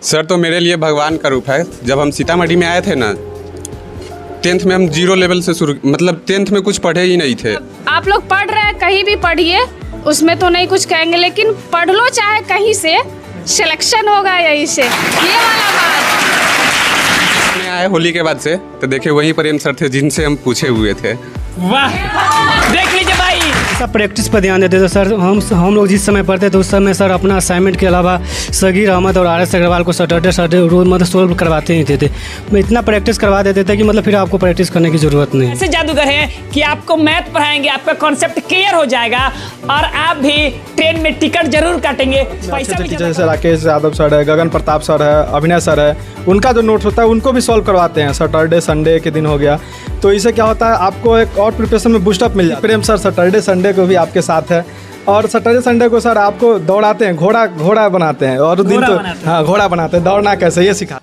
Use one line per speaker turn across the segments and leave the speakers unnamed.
Sir तो मेरे लिए भगवान का रूप है। जब हम सीतामढ़ी में आए थे ना, 10th में हम 0 लेवल से शुरू, मतलब 10th में कुछ पढ़े ही नहीं थे।
आप लोग पढ़ रहे हैं, कहीं भी पढ़िए, उसमें तो नहीं कुछ कहेंगे, लेकिन पढ़ लो चाहे कहीं से, सिलेक्शन होगा यहीं से, ये वाला बात।
मैं आए होली के बाद से, तो देखिए वहीं प्रेम सर थे जिनसे हम पूछे हुए थे।
वाह, देख लीजिए भाई,
सब प्रैक्टिस पर ध्यान देते थे सर। हम लोग जिस समय पढ़ते थे उस समय सर अपना असाइनमेंट के अलावा सगीर अहमद और RS अग्रवाल को सैटरडे रोज मतलब सोल्व करवाते ही थे। इतना प्रैक्टिस करवा देते थे कि मतलब फिर आपको प्रैक्टिस करने की ज़रूरत नहीं।
ऐसे जादूगर हैं कि आपको मैथ पढ़ाएंगे, आपका कॉन्सेप्ट क्लियर हो जाएगा और आप भी ट्रेन में टिकट जरूर काटेंगे। पैसा भी
जैसे राकेश यादव सर है, गगन प्रताप सर है, अभिनय सर है, उनका जो नोट्स होता है उनको भी सॉल्व करवाते हैं। सैटरडे संडे के दिन हो गया, तो इससे क्या होता है आपको एक और प्रिपरेशन में बूस्टअप मिल जाता है। प्रेम सर सैटरडे संडे को भी आपके साथ है, और सैटरडे संडे को सर आपको दौड़ाते हैं, घोड़ा बनाते हैं, और दिन तो हाँ घोड़ा बनाते हैं, दौड़ना कैसे ये सिखा।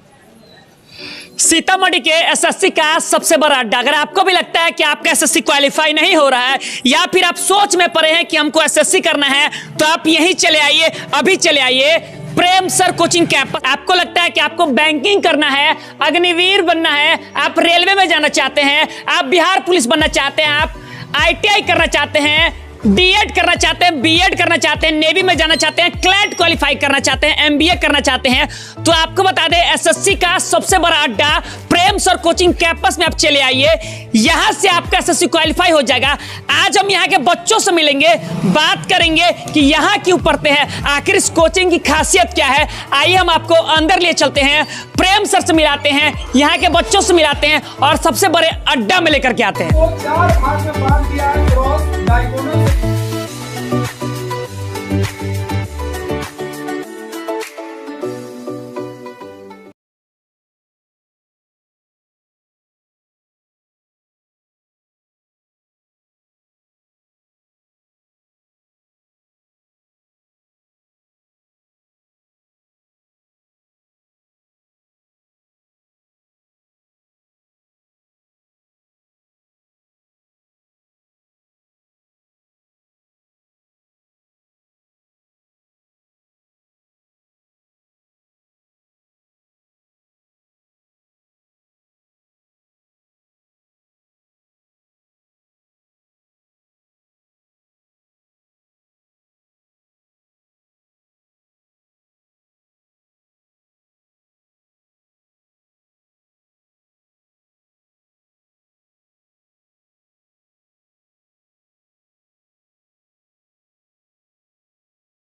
सीतामढ़ी के SSC का सबसे बड़ा अड्डा। अगर आपको भी लगता है कि आपका SSC क्वालिफाई नहीं हो रहा है, या फिर आप सोच में पड़े हैं कि हमको SSC करना है, तो आप यहीं चले आइए, अभी चले आइए प्रेम सर कोचिंग कैंपस। आपको लगता है कि आपको बैंकिंग करना है, अग्निवीर बनना है, आप रेलवे में जाना चाहते हैं, आप बिहार पुलिस बनना चाहते हैं, आप ITI करना चाहते हैं, D.Ed करना चाहते हैं, B.Ed करना चाहते हैं, नेवी में जाना चाहते हैं, क्लैट क्वालिफाई करना चाहते हैं, MBA करना चाहते हैं, तो आपको बता दें SSC का सबसे बड़ा अड्डा प्रेम सर कोचिंग कैंपस में आप चले आइए। यहां से आपका SSC क्वालिफाई हो जाएगा। आज हम यहाँ के बच्चों से मिलेंगे, बात करेंगे कि यहाँ क्यों पढ़ते हैं, आखिर इस कोचिंग की खासियत क्या है। आइए हम आपको अंदर ले चलते हैं, प्रेम सर से मिलाते हैं, यहाँ के बच्चों से मिलाते हैं और सबसे बड़े अड्डा में लेकर के आते हैं।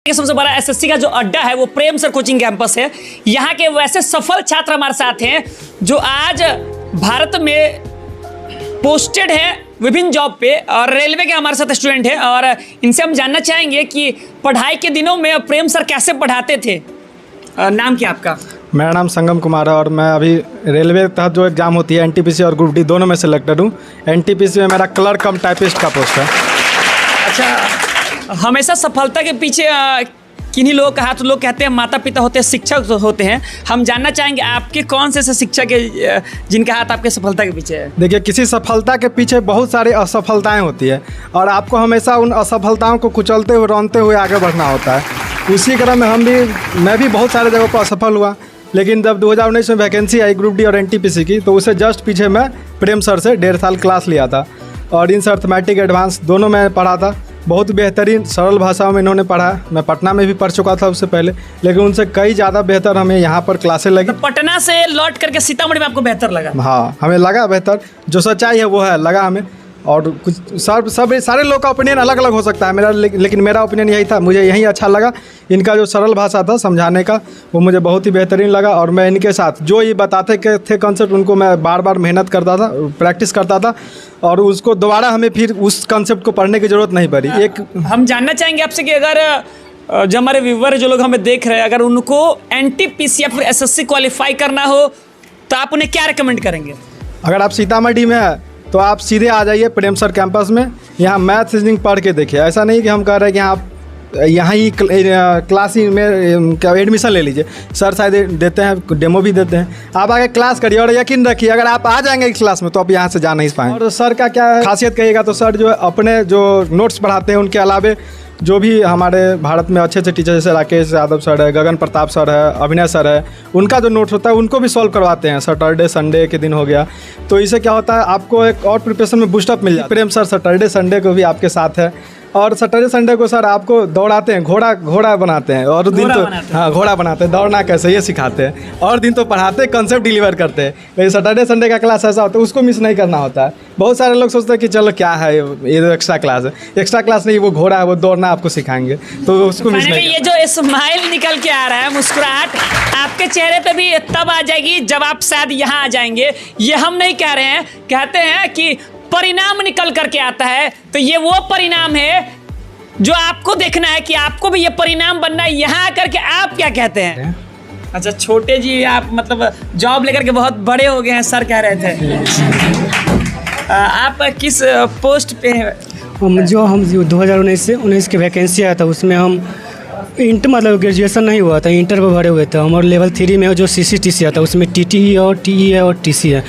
सबसे बड़ा SSC का जो अड्डा है वो प्रेम सर कोचिंग कैंपस है। यहाँ के वैसे सफल छात्र हमारे साथ हैं जो आज भारत में पोस्टेड है विभिन्न जॉब पे, और रेलवे के हमारे साथ स्टूडेंट हैं, और इनसे हम जानना चाहेंगे कि पढ़ाई के दिनों में प्रेम सर कैसे पढ़ाते थे। नाम क्या आपका?
मेरा नाम संगम कुमार है, और मैं अभी रेलवे के तहत जो एग्ज़ाम होती है NTPC और ग्रुप D दोनों में सिलेक्टेड हूँ। NTPC में मेरा क्लर्क कम टाइपिस्ट का पोस्ट है।
अच्छा, हमेशा सफलता के पीछे किन्हीं लोगों का हाथ, लोग कहते हैं माता पिता होते हैं, शिक्षक होते हैं। हम जानना चाहेंगे आपके कौन से ऐसे शिक्षक है जिनका हाथ आपके सफलता के पीछे है?
देखिए, किसी सफलता के पीछे बहुत सारी असफलताएं होती है, और आपको हमेशा उन असफलताओं को कुचलते हुए, रौंदते हुए आगे बढ़ना होता है। उसी क्रम में मैं भी बहुत सारे जगहों पर असफल हुआ, लेकिन जब 2019 में वैकेंसी आई ग्रुप D और NTPC की, तो उससे जस्ट पीछे मैं प्रेम सर से 1.5 साल क्लास लिया था, और इन अर्थमेटिक एडवांस दोनों में पढ़ा था। बहुत बेहतरीन सरल भाषाओं में इन्होंने पढ़ा। मैं पटना में भी पढ़ चुका था उससे पहले, लेकिन उनसे कई ज़्यादा बेहतर हमें यहाँ पर क्लासें लगी।
तो पटना से लौट करके सीतामढ़ी में आपको बेहतर लगा?
हाँ, हमें लगा बेहतर, जो सच्चाई है वो है, लगा हमें। और कुछ सारे लोग का ओपिनियन अलग अलग हो सकता है मेरा, लेकिन मेरा ओपिनियन यही था, मुझे यही अच्छा लगा। इनका जो सरल भाषा था समझाने का, वो मुझे बहुत ही बेहतरीन लगा, और मैं इनके साथ जो ये बताते थे कंसेप्ट, उनको मैं बार बार मेहनत करता था, प्रैक्टिस करता था, और उसको दोबारा हमें फिर उस कंसेप्ट को पढ़ने की ज़रूरत नहीं पड़ी। एक
हम जानना चाहेंगे आपसे कि अगर जो हमारे व्यूवर जो लोग हमें देख रहे हैं, अगर उनको NTPC या फिर SSC क्वालिफाई करना हो, तो आप उन्हें क्या रिकमेंड करेंगे?
अगर आप सीतामढ़ी में है तो आप सीधे आ जाइए प्रेम सर कैंपस में। यहाँ मैथ रीजनिंग पढ़ के देखिए। ऐसा नहीं कि हम कह रहे हैं कि यहाँ आप यहाँ ही क्लास ही में एडमिशन ले लीजिए, सर शायद देते हैं, डेमो भी देते हैं। आप आगे क्लास करिए और यकीन रखिए अगर आप आ जाएंगे इस क्लास में तो आप यहाँ से जा नहीं पाएंगे। और सर का क्या खासियत कहिएगा तो सर जो अपने जो नोट्स पढ़ाते हैं उनके अलावे जो भी हमारे भारत में अच्छे अच्छे टीचर जैसे राकेश यादव सर है, गगन प्रताप सर है, अभिनय सर है, उनका जो नोट्स होता है उनको भी सॉल्व करवाते हैं। सैटरडे संडे के दिन हो गया तो इससे क्या होता है आपको एक और प्रिपरेशन में बूस्टअप मिल जाता है। प्रेम सर सैटरडे संडे को भी आपके साथ है और सैटरडे संडे को सर आपको दौड़ाते हैं, घोड़ा बनाते हैं और दिन तो हाँ घोड़ा बनाते हैं, दौड़ना कैसे ये सिखाते हैं और दिन तो पढ़ाते हैं, कंसेप्ट डिलीवर करते हैं। लेकिन सैटरडे संडे का क्लास ऐसा होता है उसको मिस नहीं करना होता है। बहुत सारे लोग सोचते हैं कि चलो क्या है ये तो एक्स्ट्रा क्लास है, एक्स्ट्रा क्लास नहीं, वो घोड़ा है, वो दौड़ना आपको सिखाएंगे तो उसको मिस नहीं।
ये जो स्माइल निकल के आ रहा है, मुस्कुराहट आपके चेहरे पे भी तब आ जाएगी जब आप शायद यहाँ आ जाएंगे। ये हम नहीं कह रहे हैं, कहते हैं कि परिणाम निकल करके आता है, तो ये वो परिणाम है जो आपको देखना है कि आपको भी ये परिणाम बनना है। यहाँ आकर के आप क्या कहते हैं? अच्छा छोटे जी, आप मतलब जॉब लेकर के बहुत बड़े हो गए हैं, सर कह रहे थे। आप किस पोस्ट पे हैं?
हम 2019 की वैकेंसी आया था उसमें हम इंटर मतलब ग्रेजुएशन नहीं हुआ था, इंटर पर भरे हुए थे हम। और लेवल 3 में जो CCTC आता है उसमें TTE और TE है और TC है,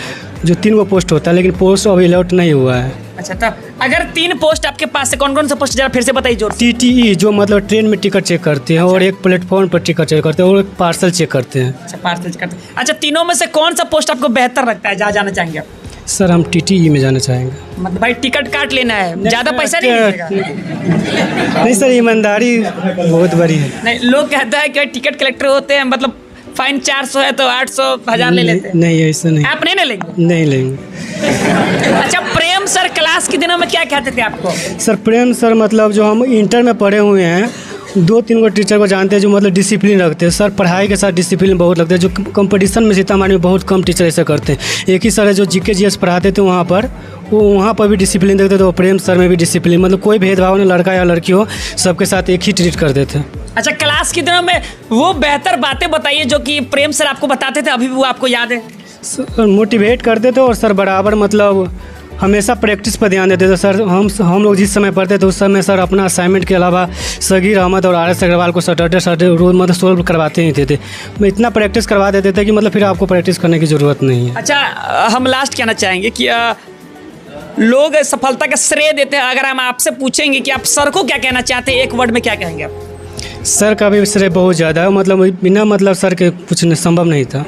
जो 3 वो पोस्ट होता है, लेकिन पोस्ट अभी अलॉट नहीं हुआ है।
अच्छा तब अगर 3 पोस्ट आपके पास से कौन-कौन सा पोस्ट जरा फिर से बताइए जोर।
TTE जो मतलब ट्रेन में टिकट चेक करते हैं और एक प्लेटफॉर्म पर टिकट चेक करते हैं और एक पार्सल चेक करते हैं।
अच्छा पार्सल चेक करते हैं। अच्छा तीनों में से कौन सा पोस्ट आपको बेहतर लगता है, जहाँ जाना चाहेंगे आप?
सर हम TTE में जाना चाहेंगे।
मतलब भाई टिकट काट लेना है, ज़्यादा पैसा नहीं मिलेगा?
नहीं सर, ईमानदारी बहुत बड़ी है।
नहीं, लोग कहते हैं कि टिकट कलेक्टर होते हैं मतलब फाइन 400 है तो 800 1000 ले लेते हैं।
नहीं ऐसा नहीं।
आप नहीं लेंगे?
नहीं लेंगे।
अच्छा प्रेम सर क्लास के दिनों में क्या कहते थे आपको?
सर प्रेम सर मतलब जो हम इंटर में पढ़े हुए हैं 2-3 को टीचर को जानते हैं जो मतलब डिसिप्लिन रखते हैं। सर पढ़ाई के साथ डिसिप्लिन बहुत लगता है, जो कंपटीशन में सीतामढ़ी में बहुत कम टीचर ऐसा करते हैं। एक ही सर है जो GK GS पढ़ाते थे वहाँ पर, वो वहाँ पर भी डिसिप्लिन देखते थे, तो प्रेम सर में भी डिसिप्लिन, मतलब कोई भेदभाव नहीं, लड़का या लड़की हो सबके साथ एक ही ट्रीट करते थे।
अच्छा क्लास के दिनों में वो बेहतर बातें बताइए जो कि प्रेम सर आपको बताते थे, अभी भी वो आपको याद है?
सर मोटिवेट करते थे और सर बराबर मतलब हमेशा प्रैक्टिस पर ध्यान देते थे। सर हम लोग जिस समय पढ़ते थे उस समय सर अपना असाइनमेंट के अलावा सगीर अहमद और RS अग्रवाल को सैटरडे रोज मतलब सोल्व करवाते ही थे। इतना प्रैक्टिस करवा देते थे कि मतलब फिर आपको प्रैक्टिस करने की ज़रूरत नहीं है।
अच्छा हम लास्ट कहना चाहेंगे कि लोग सफलता का श्रेय देते हैं, अगर हम आपसे पूछेंगे कि आप सर को क्या कहना चाहते हैं, एक वर्ड में क्या कहेंगे आप?
सर का भी श्रेय बहुत ज़्यादा है, मतलब बिना मतलब सर के कुछ संभव नहीं था।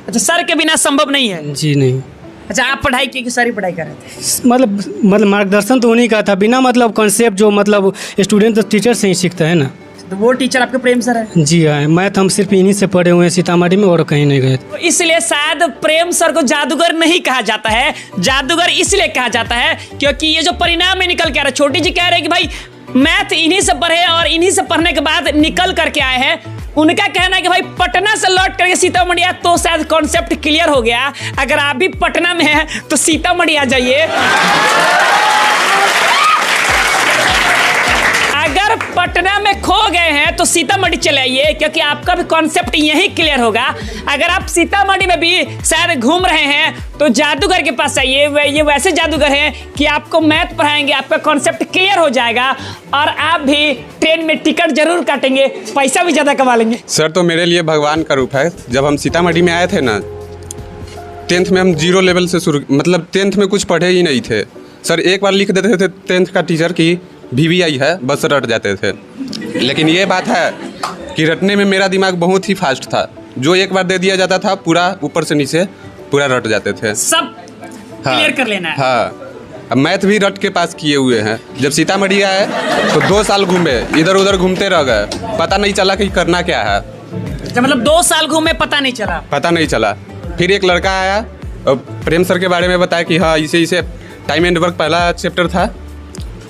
अच्छा सर के बिना संभव नहीं है?
जी नहीं।
अच्छा आप पढ़ाई की सारी पढ़ाई कर रहे थे?
मतलब मार्गदर्शन तो उन्हीं का था, बिना मतलब कॉन्सेप्ट जो मतलब स्टूडेंट तो टीचर से ही सीखता है ना।
तो वो टीचर आपके प्रेम सर है?
जी हाँ, मैथ हम सिर्फ इन्हीं से पढ़े हुए हैं सीतामढ़ी में और कहीं नहीं गए।
तो इसलिए शायद प्रेम सर को जादूगर नहीं कहा जाता है, जादूगर इसलिए कहा जाता है क्योंकि ये जो परिणाम में निकल के आ रहा है, छोटी जी कह रहे हैं कि भाई मैथ इन्हीं से पढ़े और इन्हीं से पढ़ने के बाद निकल करके आए हैं। उनका कहना है कि भाई पटना से लौट करके सीतामढ़ी आए तो शायद कॉन्सेप्ट क्लियर हो गया। अगर आप भी पटना में हैं तो सीतामढ़ी आ जाइए। अगर पटना में खो गए हैं तो सीतामढ़ी चले आइए, क्योंकि आपका भी कॉन्सेप्ट यही क्लियर होगा। अगर आप सीतामढ़ी में भी शायद घूम रहे हैं तो जादूगर के पास आइए, ये वैसे जादूगर हैं कि आपको मैथ पढ़ाएंगे, आपका कॉन्सेप्ट क्लियर हो जाएगा और आप भी ट्रेन में टिकट जरूर काटेंगे, पैसा भी ज़्यादा कमा लेंगे।
सर तो मेरे लिए भगवान का रूप है। जब हम सीतामढ़ी में आए थे ना 10th में हम 0 लेवल से शुरू, मतलब 10th में कुछ पढ़े ही नहीं थे। सर एक बार लिख देते थे 10th का टीचर की VVI है, बस रट जाते थे। लेकिन ये बात है कि रटने में मेरा दिमाग बहुत ही फास्ट था, जो एक बार दे दिया जाता था पूरा ऊपर से नीचे पूरा रट जाते थे,
सब क्लियर कर लेना है।
हाँ, अब मैथ भी रट के पास किए हुए हैं। जब सीतामढ़ी आए तो 2 साल घूमे, इधर उधर घूमते रह गए, पता नहीं चला कि करना क्या है।
मतलब 2 साल घूमे, पता नहीं चला। फिर एक लड़का आया और प्रेम सर के बारे में बताया कि हाँ इसे टाइम एंड वर्क पहला चैप्टर था,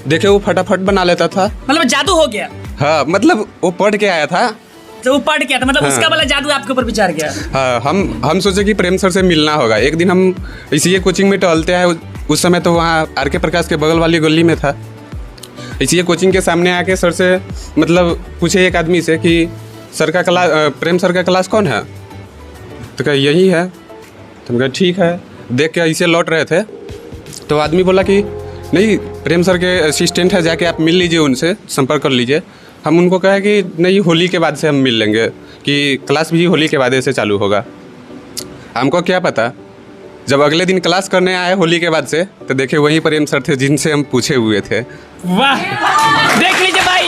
देखे वो फटाफट बना लेता था। मतलब जादू हो गया?
हाँ, मतलब वो पढ़ के आया था।
तो वो पढ़ के आया था, मतलब उसका वाला जादू आपके ऊपर विचार गया।
हाँ, हम सोचे कि प्रेम सर से मिलना होगा। एक दिन हम इसी कोचिंग में टहलते हैं, उस समय तो वहाँ RK प्रकाश के बगल वाली गली में था। इसी कोचिंग के सामने आके सर से मतलब पूछे एक आदमी से कि सर का क्लास, प्रेम सर का क्लास कौन है? तो क्या यही है? तो हम कहा ठीक है। देख के इसे लौट रहे थे तो आदमी बोला कि नहीं, प्रेम सर के असिस्टेंट है, जाके आप मिल लीजिए, उनसे संपर्क कर लीजिए। हम उनको कहे कि नहीं, होली के बाद से हम मिल लेंगे, कि क्लास भी होली के बाद से चालू होगा। हमको क्या पता, जब अगले दिन क्लास करने आए होली के बाद से, तो देखे वहीं प्रेम सर थे जिनसे हम पूछे हुए थे।
वाह, देख लीजिए भाई,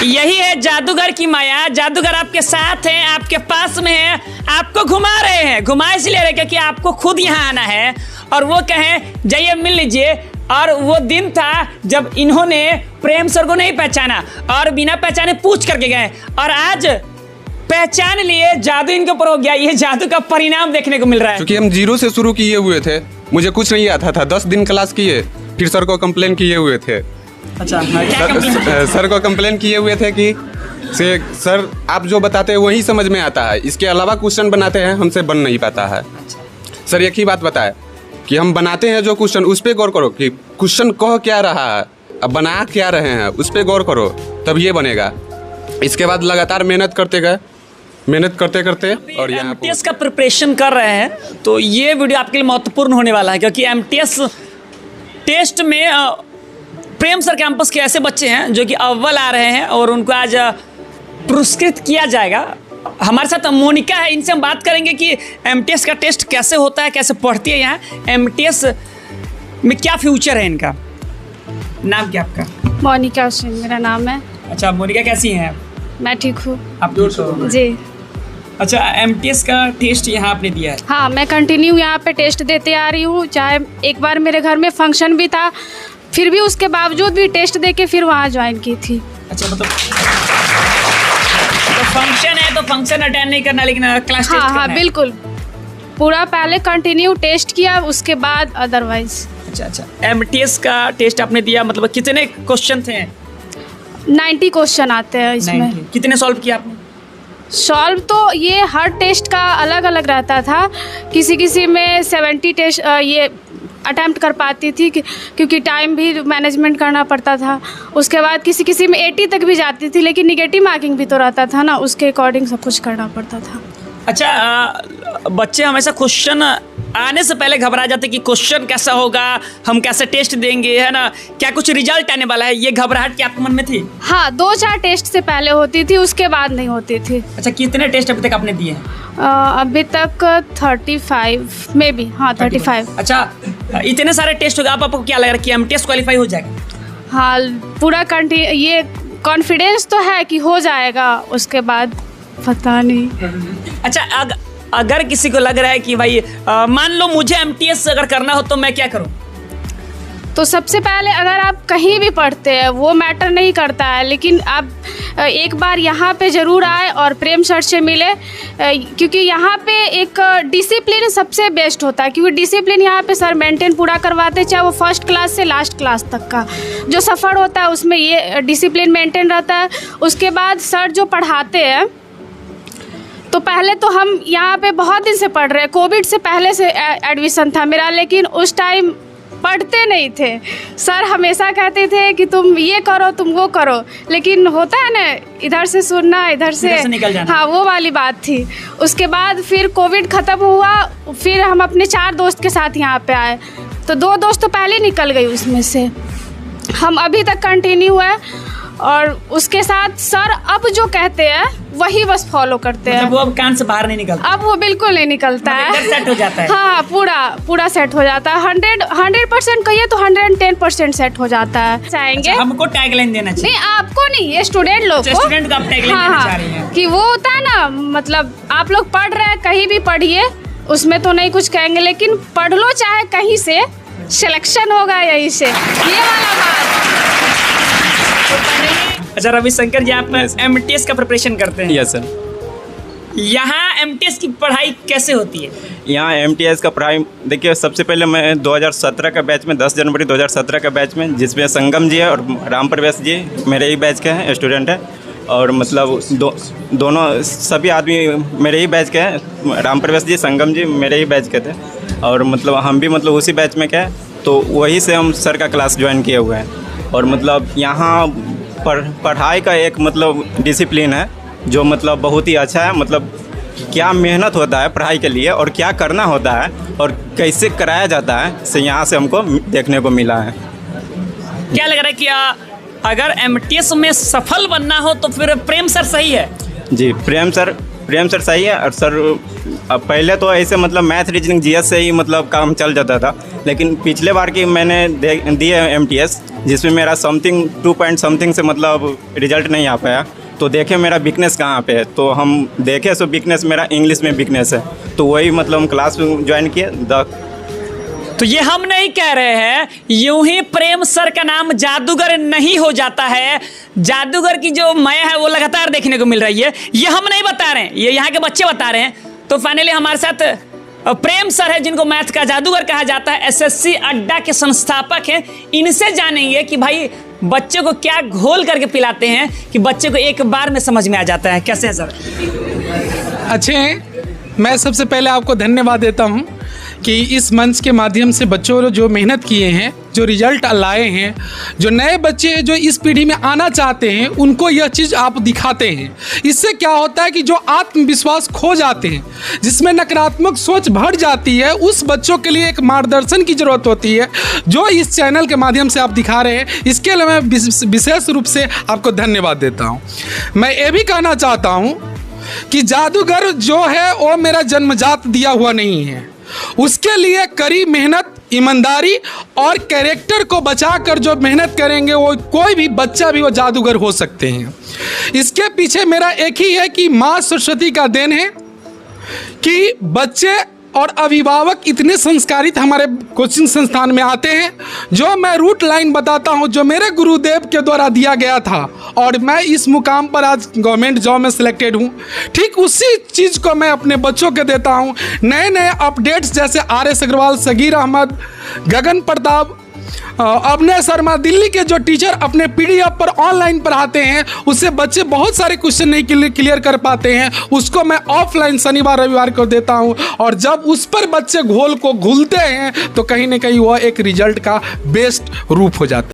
यही है जादूगर की माया। जादूगर आपके साथ है, आपके पास में है, आपको घुमा रहे हैं। घुमा इसलिए रहे क्योंकि आपको खुद यहाँ आना है और वो कहें जाइए मिल लीजिए। और वो दिन था जब इन्होंने प्रेम सर को नहीं पहचाना और बिना पहचाने पूछ करके गए, और आज पहचान लिए, जादू इनके ऊपर हो गया। ये जादू का परिणाम देखने को मिल रहा है।
क्योंकि हम 0 से शुरू किए हुए थे, मुझे कुछ नहीं आता था। 10 दिन क्लास किए, फिर सर को कंप्लेन किए हुए थे।
अच्छा, क्या कंप्लेन?
सर को कंप्लेन किए हुए थे कि सर आप जो बताते हैं वही समझ में आता है, इसके अलावा क्वेश्चन बनाते हैं हमसे बन नहीं पाता है। सर एक ही बात बताए कि हम बनाते हैं जो क्वेश्चन, उस पर गौर करो कि क्वेश्चन कह क्या रहा है, अब बना क्या रहे हैं, उस पर गौर करो, तब ये बनेगा। इसके बाद लगातार मेहनत करते गए, मेहनत करते करते, और यहाँ
एमटीएस का प्रिपरेशन कर रहे हैं, तो ये वीडियो आपके लिए महत्वपूर्ण होने वाला है, क्योंकि एमटीएस टेस्ट में प्रेम सर कैंपस के ऐसे बच्चे हैं जो कि अव्वल आ रहे हैं और उनको आज पुरस्कृत किया जाएगा। हमारे साथ मोनिका है, इनसे हम बात करेंगे कि एमटीएस का टेस्ट कैसे होता है, कैसे पढ़ती है यहाँ, एमटीएस में क्या फ्यूचर है इनका। नाम क्या आपका?
मोनिका हुसैन मेरा नाम है।
अच्छा मोनिका, कैसी हैं आप?
मैं ठीक हूँ
आप
जी।
अच्छा, एमटीएस का टेस्ट यहाँ आपने दिया है?
हाँ, मैं कंटिन्यू यहाँ पे टेस्ट देते आ रही हूँ। चाहे एक बार मेरे घर में फंक्शन भी था, फिर भी उसके बावजूद भी टेस्ट दे के फिर वहाँ ज्वाइन की थी।
अच्छा, मतलब तो फंक्शन है तो फंक्शन अटेंड नहीं करना, लेकिन क्लास टेस्ट करना
हाँ
है।
बिल्कुल, पूरा पहले कंटिन्यू टेस्ट किया, उसके बाद अदरवाइज।
अच्छा, एमटीएस का टेस्ट आपने दिया, मतलब कितने क्वेश्चन थे?
90 क्वेश्चन आते हैं इसमें।
90। कितने सॉल्व किया आपने?
सॉल्व तो ये हर टेस्ट का अलग अलग रहता था। किसी में 70 टेस्ट ये अटैम्प्ट कर पाती थी क्योंकि टाइम भी मैनेजमेंट करना पड़ता था। उसके बाद किसी में 80 तक भी जाती थी, लेकिन निगेटिव मार्किंग भी तो रहता था ना, उसके अकॉर्डिंग सब कुछ करना पड़ता था।
अच्छा, बच्चे हमेशा क्वेश्चन आने से पहले घबरा जाते कि क्वेश्चन कैसा होगा, हम कैसे टेस्ट देंगे, है ना, क्या कुछ रिजल्ट आने वाला है, ये घबराहट क्या आपके मन में थी?
हाँ, 2-4 टेस्ट से पहले होती थी, उसके बाद नहीं होती थी।
अच्छा, कितने टेस्ट अभी तक आपने दिए हैं?
अभी तक 35 में भी। हाँ 35।
अच्छा, इतने सारे टेस्ट होगा, आपको क्या लग रहा है कि एमटीएस क्वालिफाई हो जाएगा?
हाँ, पूरा ये कॉन्फिडेंस तो है कि हो जाएगा, उसके बाद पता नहीं।
अच्छा, अगर किसी को लग रहा है कि भाई मान लो मुझे एमटीएस अगर करना हो तो मैं क्या करूं?
तो सबसे पहले अगर आप कहीं भी पढ़ते हैं वो मैटर नहीं करता है, लेकिन आप एक बार यहाँ पे ज़रूर आए और प्रेम सर से मिले, क्योंकि यहाँ पे एक डिसिप्लिन सबसे बेस्ट होता है। क्योंकि डिसिप्लिन यहाँ पे सर मेंटेन पूरा करवाते हैं, चाहे वो फर्स्ट क्लास से लास्ट क्लास तक का जो सफ़र होता है उसमें ये डिसिप्लिन मेंटेन रहता है। उसके बाद सर जो पढ़ाते हैं, तो पहले तो हम यहाँ पे बहुत दिन से पढ़ रहे हैं, कोविड से पहले से एडमिशन था मेरा, लेकिन उस टाइम पढ़ते नहीं थे। सर हमेशा कहते थे कि तुम ये करो, तुम वो करो, लेकिन होता है ना, इधर से सुनना इधर से
निकल जाना।
हाँ, वो वाली बात थी। उसके बाद फिर कोविड ख़त्म हुआ, फिर हम अपने 4 दोस्त के साथ यहाँ पे आए, तो 2 दोस्त तो पहले निकल गई उसमें से। हम अभी तक कंटिन्यू है, और उसके साथ सर अब जो कहते हैं वही बस फॉलो करते हैं।
वो अब कान से बाहर नहीं निकलता?
अब वो बिल्कुल नहीं निकलता है,
सेट हो जाता है।
हाँ, पूरा सेट हो जाता है। 100% कहिए तो 110% सेट हो जाता है। चाहेंगे
हमको टैगलाइन देना चाहिए?
नहीं, आपको नहीं, ये स्टूडेंट लोग को।
स्टूडेंट को आप टैगलाइन देना चाह रही हैं
कि वो होता है ना, मतलब आप लोग पढ़ रहे हैं, कहीं भी पढ़िए, उसमें तो नहीं कुछ कहेंगे, लेकिन पढ़ लो चाहे कहीं से, सिलेक्शन होगा यहीं से, ये वाला बात।
अच्छा रविशंकर जी, आप एमटीएस का प्रिपरेशन करते हैं?
Yes sir.
यहाँ एमटीएस की पढ़ाई कैसे होती है?
यहाँ एमटीएस का पढ़ाई देखिए, सबसे पहले मैं 2017 का बैच में, 10 जनवरी 2017 का बैच में, जिसमें संगम जी है और राम प्रवेश जी मेरे ही बैच के हैं, स्टूडेंट है। और मतलब दोनों सभी आदमी मेरे ही बैच के हैं, राम प्रवेश जी, संगम जी मेरे ही बैच के थे। और मतलब हम भी मतलब उसी बैच में के, तो वहीं से हम सर का क्लास ज्वाइन किए हुए हैं। और मतलब यहाँ पढ़ाई का एक मतलब डिसिप्लिन है जो मतलब बहुत ही अच्छा है। मतलब क्या मेहनत होता है पढ़ाई के लिए और क्या करना होता है और कैसे कराया जाता है, से यहाँ से हमको देखने को मिला है।
क्या लग रहा है कि अगर एमटीएस में सफल बनना हो तो फिर प्रेम सर सही है।
जी, प्रेम सर सही है। और सर अब पहले तो ऐसे मतलब मैथ रीजनिंग जीएस से ही मतलब काम चल जाता था, लेकिन पिछले बार की मैंने दी है एमटीएस, जिसमें मेरा समथिंग 2 पॉइंट समथिंग से मतलब रिजल्ट नहीं आ पाया। तो देखे मेरा वीकनेस कहाँ पे है, तो हम देखे सो वीकनेस मेरा इंग्लिश में वीकनेस है, तो वही मतलब हम क्लास ज्वाइन किए।
तो ये हम नहीं कह रहे हैं, यूं ही प्रेम सर का नाम जादूगर नहीं हो जाता है। जादूगर की जो माया है वो लगातार देखने को मिल रही है, ये हम नहीं बता रहे हैं, ये यहाँ के बच्चे बता रहे हैं। तो फाइनली हमारे साथ प्रेम सर है, जिनको मैथ का जादूगर कहा जाता है, एसएससी अड्डा के संस्थापक हैं। इनसे जानेंगे कि भाई बच्चे को क्या घोल करके पिलाते हैं कि बच्चे को एक बार में समझ में आ जाता है। कैसे है सर?
अच्छे हैं। मैं सबसे पहले आपको धन्यवाद देता हूं कि इस मंच के माध्यम से बच्चों ने जो मेहनत किए हैं, जो रिजल्ट लाए हैं, जो नए बच्चे जो इस पीढ़ी में आना चाहते हैं, उनको यह चीज़ आप दिखाते हैं। इससे क्या होता है कि जो आत्मविश्वास खो जाते हैं, जिसमें नकारात्मक सोच भर जाती है, उस बच्चों के लिए एक मार्गदर्शन की ज़रूरत होती है, जो इस चैनल के माध्यम से आप दिखा रहे हैं। इसके लिए मैं विशेष रूप से आपको धन्यवाद देता हूँ। मैं ये भी कहना चाहता हूँ कि जादूगर जो है वो मेरा जन्मजात दिया हुआ नहीं है, उसके लिए कड़ी मेहनत, ईमानदारी और कैरेक्टर को बचाकर जो मेहनत करेंगे वो कोई भी बच्चा भी वो जादूगर हो सकते हैं। इसके पीछे मेरा एक ही है कि माँ सरस्वती का देन है कि बच्चे और अभिभावक इतने संस्कारित हमारे कोचिंग संस्थान में आते हैं। जो मैं रूट लाइन बताता हूं, जो मेरे गुरुदेव के द्वारा दिया गया था, और मैं इस मुकाम पर आज गवर्नमेंट जॉब में सिलेक्टेड हूं, ठीक उसी चीज़ को मैं अपने बच्चों के देता हूं। नए नए अपडेट्स जैसे RS अग्रवाल, सगीर अहमद, गगन प्रताप, अभिनय शर्मा, दिल्ली के जो टीचर अपने PDF पर ऑनलाइन पढ़ाते हैं, उससे बच्चे बहुत सारे क्वेश्चन नहीं क्लियर कर पाते हैं, उसको मैं ऑफलाइन शनिवार रविवार को देता हूं। और जब उस पर बच्चे घोल को घुलते हैं तो कहीं ना कहीं वह एक रिजल्ट का बेस्ट रूप हो जाता है।